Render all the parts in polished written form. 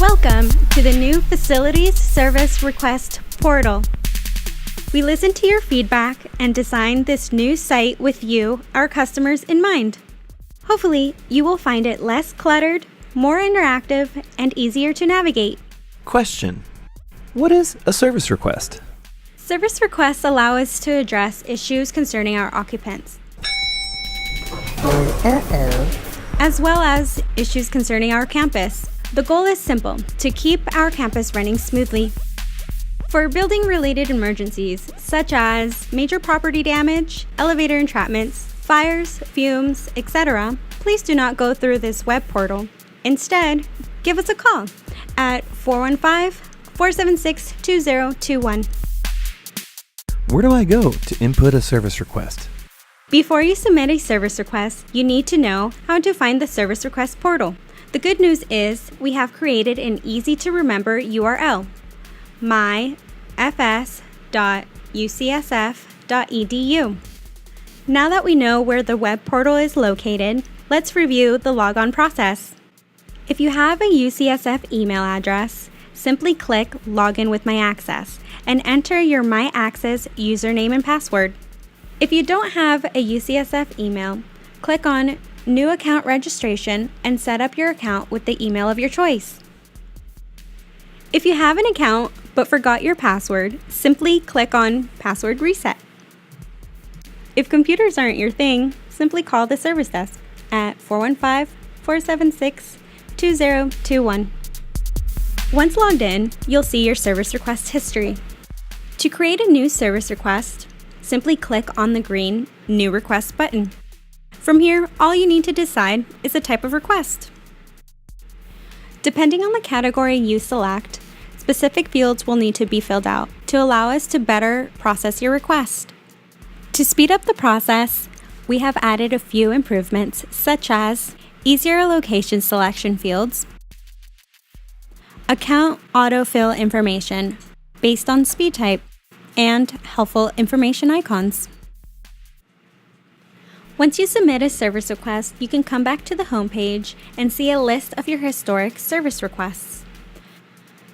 Welcome to the new Facilities Service Request portal. We listened to your feedback and designed this new site with you, our customers, in mind. Hopefully, you will find it less cluttered, more interactive, and easier to navigate. Question: what is a service request? Service requests allow us to address issues concerning our occupants, as well as issues concerning our campus. The goal is simple: to keep our campus running smoothly. For building-related emergencies, such as major property damage, elevator entrapments, fires, fumes, etc., please do not go through this web portal. Instead, give us a call at 415-476-2021. Where do I go to input a service request? Before you submit a service request, you need to know how to find the service request portal. The good news is we have created an easy-to-remember URL, myfs.ucsf.edu. Now that we know where the web portal is located, let's review the logon process. If you have a UCSF email address, simply click Login with MyAccess and enter your MyAccess username and password. If you don't have a UCSF email, click on New Account Registration and set up your account with the email of your choice. If you have an account but forgot your password, simply click on Password Reset. If computers aren't your thing, simply call the service desk at 415-476-2021. Once logged in, you'll see your service request history. To create a new service request, simply click on the green New Request button. From here, all you need to decide is the type of request. Depending on the category you select, specific fields will need to be filled out to allow us to better process your request. To speed up the process, we have added a few improvements, such as easier location selection fields, account autofill information based on speed type, and helpful information icons. Once you submit a service request, you can come back to the homepage and see a list of your historic service requests.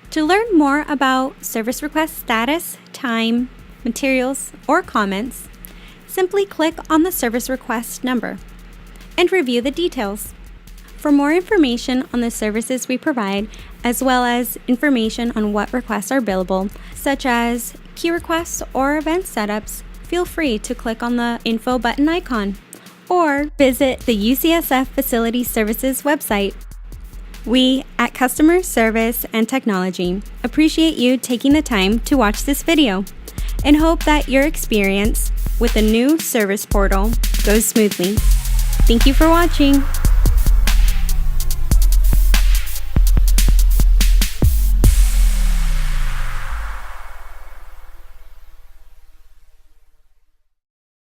To learn more about service request status, time, materials, or comments, simply click on the service request number and review the details. For more information on the services we provide, as well as information on what requests are billable, such as key requests or event setups, feel free to click on the Info button icon or visit the UCSF Facility Services website. We at Customer Service and Technology appreciate you taking the time to watch this video and hope that your experience with the new service portal goes smoothly. Thank you for watching.